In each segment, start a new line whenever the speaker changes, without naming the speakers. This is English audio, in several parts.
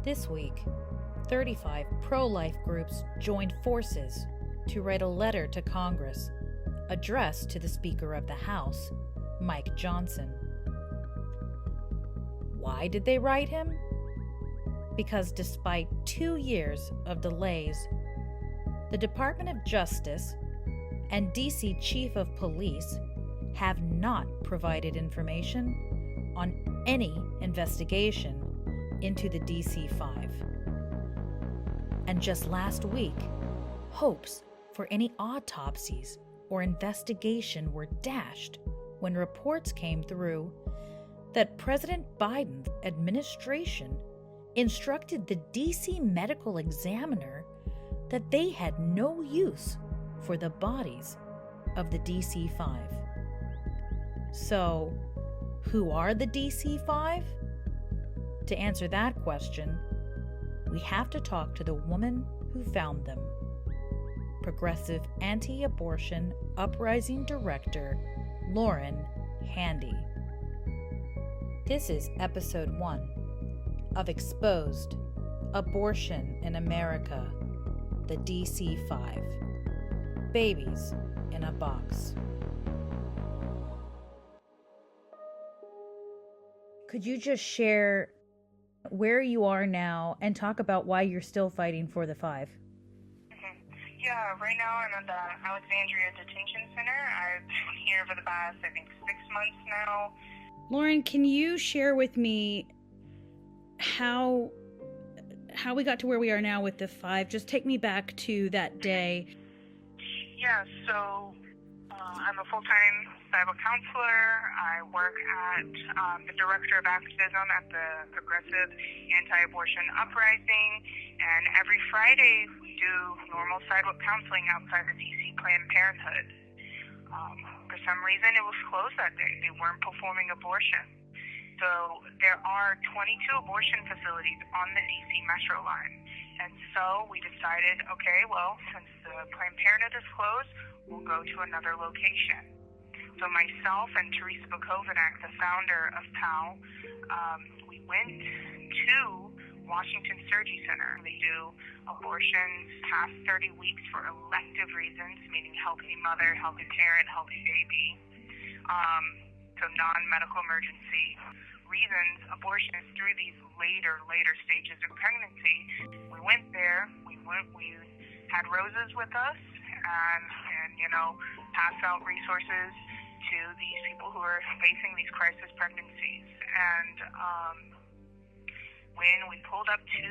This week, 35 pro-life groups joined forces to write a letter to Congress addressed to the Speaker of the House, Mike Johnson. Why did they write him? Because despite 2 years of delays, the Department of Justice and D.C. Chief of Police have not provided information on any investigation into the DC-5. And just last week, hopes for any autopsies or investigation were dashed when reports came through that President Biden's administration instructed the DC medical examiner that they had no use for the bodies of the DC-5. So, who are the DC-5? To answer that question, we have to talk to the woman who found them, progressive anti-abortion uprising director Lauren Handy. This is Episode 1 of Exposed: Abortion in America, the DC-5. Babies in a Box. Could you just share where you are now and talk about why you're still fighting for the 5?
Yeah, right now I'm at the Alexandria Detention Center. I've been here for the past, 6 months now.
Lauren, can you share with me how we got to where we are now with the 5? Just take me back to that day.
Yeah, so I'm a full-time Bible counselor. I work at the Director of Activism at the Progressive Anti-Abortion Uprising, and every Friday we do normal sidewalk counseling outside the DC Planned Parenthood. For some reason it was closed that day. They weren't performing abortion. So there are 22 abortion facilities on the DC Metro line. And so we decided, okay, well, since the Planned Parenthood is closed, we'll go to another location. So myself and Teresa Bukovinak, the founder of PAL, we went to Washington Surgery Center. They do abortions past 30 weeks for elective reasons, meaning healthy mother, healthy parent, healthy baby. So non-medical emergency reasons, abortion is through these later stages of pregnancy. We went there, we had roses with us and passed out resources to these people who are facing these crisis pregnancies. And when we pulled up to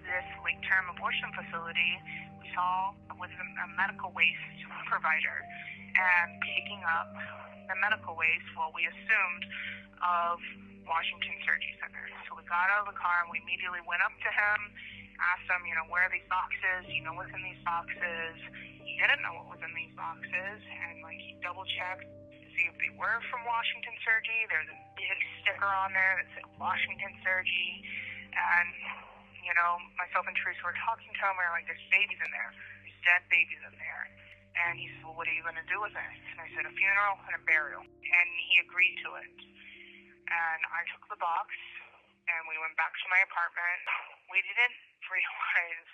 this late-term abortion facility, we saw it was a medical waste provider and picking up the medical waste, well, we assumed, of Washington Surgery Center. So we got out of the car and we immediately went up to him, asked him, where are these boxes? What's in these boxes? He didn't know what was in these boxes, and he double-checked to see if they were from Washington Surgery. There's a big sticker on there that said Washington Surgery, and myself and Teresa were talking to him. We were like, there's babies in there. There's dead babies in there. And he said, well, what are you going to do with it? And I said, a funeral and a burial. And he agreed to it. And I took the box, and we went back to my apartment. We didn't realize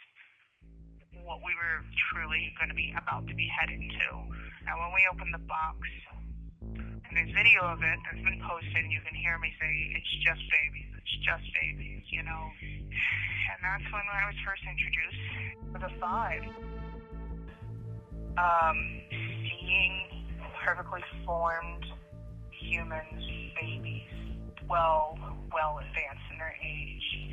what we were truly going to be about to be headed to. And when we opened the box, and there's video of it that's been posted, and you can hear me say, it's just babies, And that's when I was first introduced to the 5. Seeing perfectly formed humans, babies, well advanced in their age,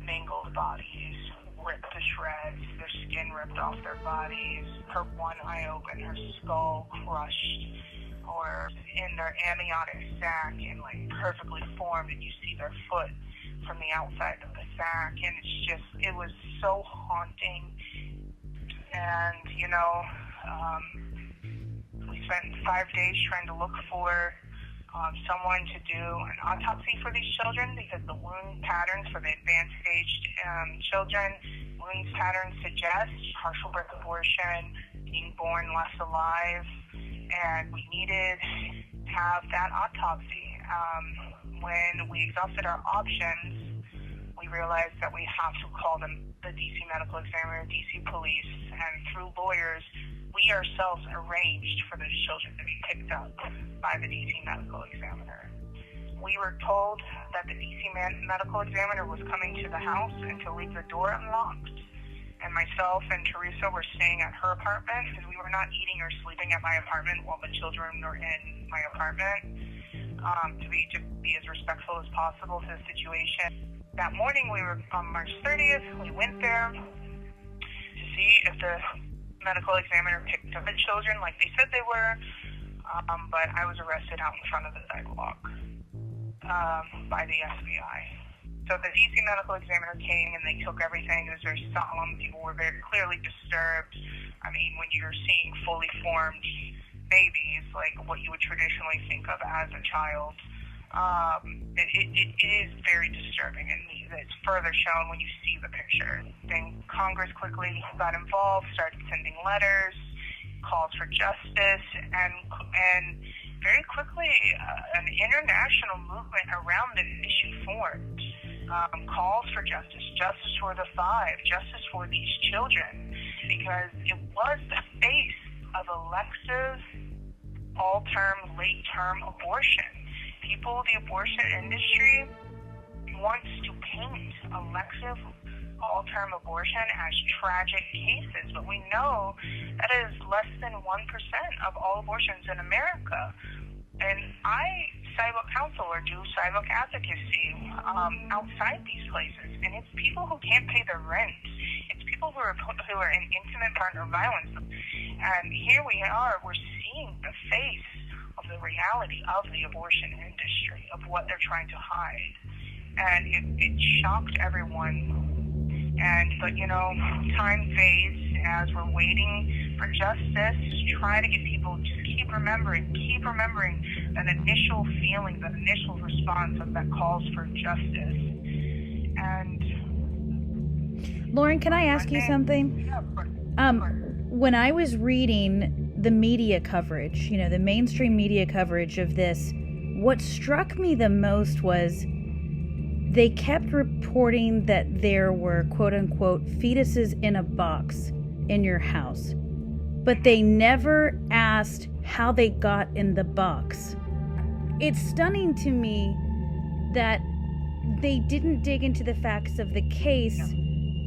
mangled bodies, ripped to shreds, their skin ripped off their bodies, her one eye open, her skull crushed, or in their amniotic sac and perfectly formed, and you see their foot from the outside of the sac, and it was so haunting. And we spent 5 days trying to look for someone to do an autopsy for these children, because the wound patterns for the advanced aged children, wound patterns suggest partial birth abortion, being born less alive, and we needed to have that autopsy. When we exhausted our options, we we realized that we have to call them the DC medical examiner, DC police, and through lawyers, we ourselves arranged for those children to be picked up by the DC medical examiner. We were told that the DC medical examiner was coming to the house and to leave the door unlocked. And myself and Teresa were staying at her apartment because we were not eating or sleeping at my apartment while the children were in my apartment, to be as respectful as possible to the situation. That morning, we were on March 30th, we went there to see if the medical examiner picked up the children like they said they were, but I was arrested out in front of the sidewalk by the FBI. So the DC medical examiner came and they took everything. It was very solemn. People were very clearly disturbed. I mean, when you're seeing fully formed babies, like what you would traditionally think of as a child, it is very disturbing, and it's further shown when you see the picture. Then Congress quickly got involved, started sending letters, calls for justice, and very quickly an international movement around this issue formed. Calls for justice for the 5, justice for these children, because it was the face of elective, all-term, late-term abortion. People, the abortion industry wants to paint elective, all-term abortion as tragic cases, but we know that is less than 1% of all abortions in America. And I sidewalk counsel or do sidewalk advocacy outside these places, and it's people who can't pay their rent. It's people who are in intimate partner violence, and here we are. We're seeing the face of the reality of the abortion industry, of what they're trying to hide, and it shocked everyone. But time fades as we're waiting for justice. Try to get people, just keep remembering that initial feeling, that initial response of that calls for justice. And
Lauren, can I ask you something?
Yeah, of course.
When I was reading the media coverage, the mainstream media coverage of this, what struck me the most was they kept reporting that there were quote-unquote fetuses in a box in your house, but they never asked how they got in the box. It's stunning to me that they didn't dig into the facts of the case,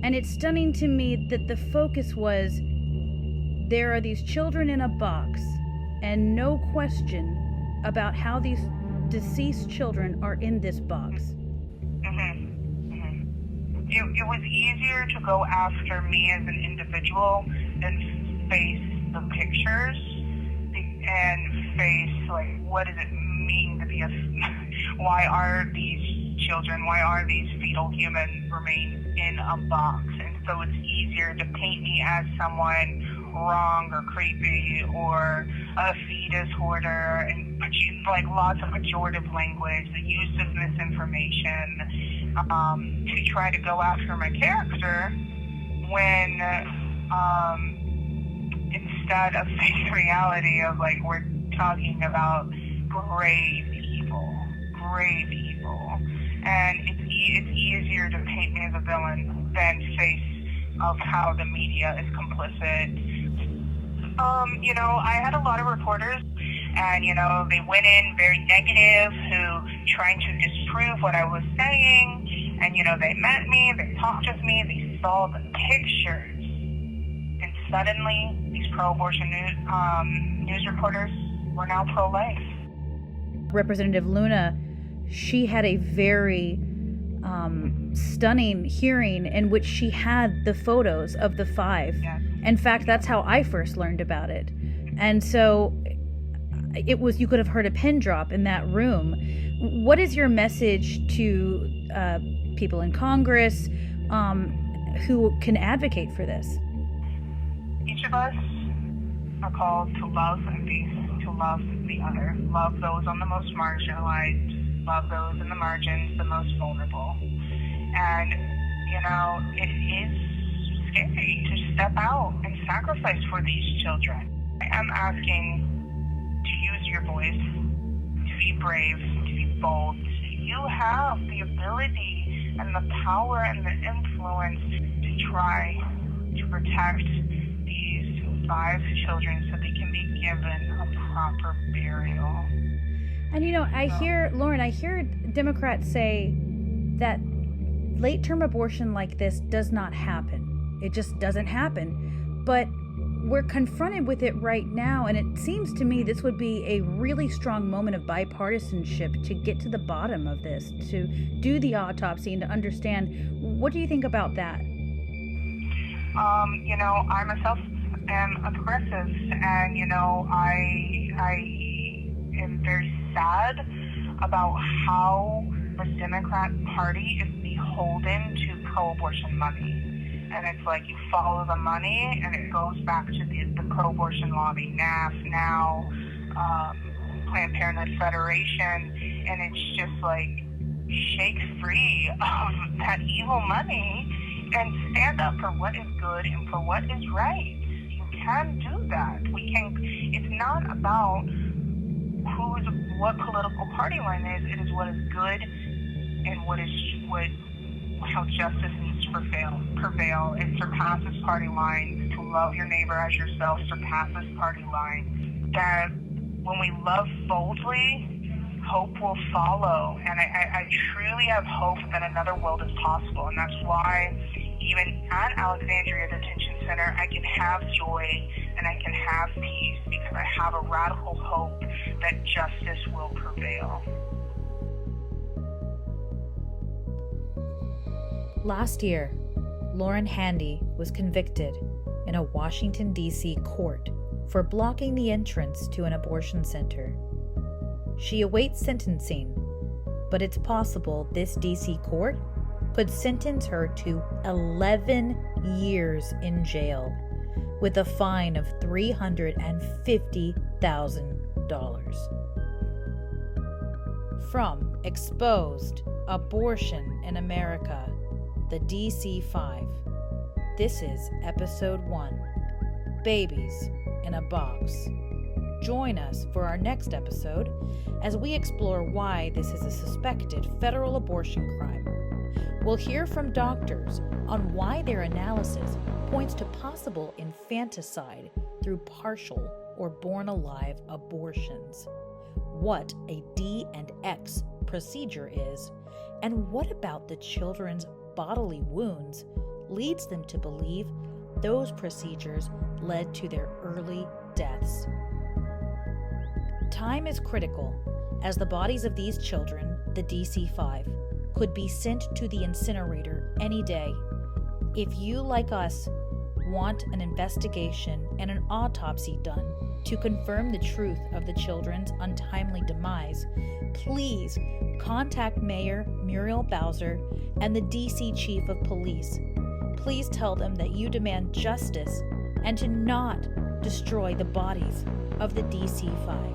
and it's stunning to me that the focus was there are these children in a box and no question about how these deceased children are in this box.
It was easier to go after me as an individual than face the pictures and face, what does it mean to be why are these fetal human remains in a box? And so it's easier to paint me as someone wrong or creepy or a fetus hoarder, and lots of pejorative language, the use of misinformation, to try to go after my character when instead of face reality of we're talking about grave evil, and it's easier to paint me as a villain than face of how the media is complicit. I had a lot of reporters, and they went in very negative, who trying to disprove what I was saying, and they met me, they talked with me, they saw the pictures, and suddenly these pro-abortion news reporters were now pro-life.
Representative Luna, she had a very stunning hearing in which she had the photos of the 5.
Yes.
In fact, that's how I first learned about it. And so it was, you could have heard a pin drop in that room. What is your message to people in Congress who can advocate for this?
Each of us are called to love and to love the other. Love those on the most marginalized. Love those in the margins, the most vulnerable. And, it is scary to step out and sacrifice for these children. I am asking to use your voice, to be brave, to be bold. You have the ability and the power and the influence to try to protect these 5 children so they can be given a proper burial.
And Lauren, I hear Democrats say that late-term abortion like this does not happen. It just doesn't happen. But we're confronted with it right now, and it seems to me this would be a really strong moment of bipartisanship to get to the bottom of this, to do the autopsy and to understand. What do you think about that?
I myself am a progressive, and I am very sad about how the Democrat Party is beholden to pro-abortion money. And it's like you follow the money, and it goes back to the pro-abortion lobby, NAF, now Planned Parenthood Federation, and it's just like shake free of that evil money and stand up for what is good and for what is right. You can do that. It's not about what political party line is. It is what is good and how justice needs to prevail. It surpasses party lines. To love your neighbor as yourself surpasses party lines. That when we love boldly, hope will follow. And I truly have hope that another world is possible. And that's why even at Alexandria Detention Center, I can have joy and I can have peace because I have a radical hope that justice will prevail.
Last year, Lauren Handy was convicted in a Washington, D.C. court for blocking the entrance to an abortion center. She awaits sentencing, but it's possible this D.C. court could sentence her to 11 years in jail with a fine of $350,000. From Exposed Abortion in America, the DC-5. This is Episode 1, Babies in a Box. Join us for our next episode as we explore why this is a suspected federal abortion crime. We'll hear from doctors on why their analysis points to possible infanticide through partial or born-alive abortions, what a D&X procedure is, and what about the children's bodily wounds leads them to believe those procedures led to their early deaths. Time is critical, as the bodies of these children, the DC-5, could be sent to the incinerator any day. If you, like us, want an investigation and an autopsy done to confirm the truth of the children's untimely demise, please contact Mayor Muriel Bowser and the DC Chief of Police. Please tell them that you demand justice and to not destroy the bodies of the DC-5.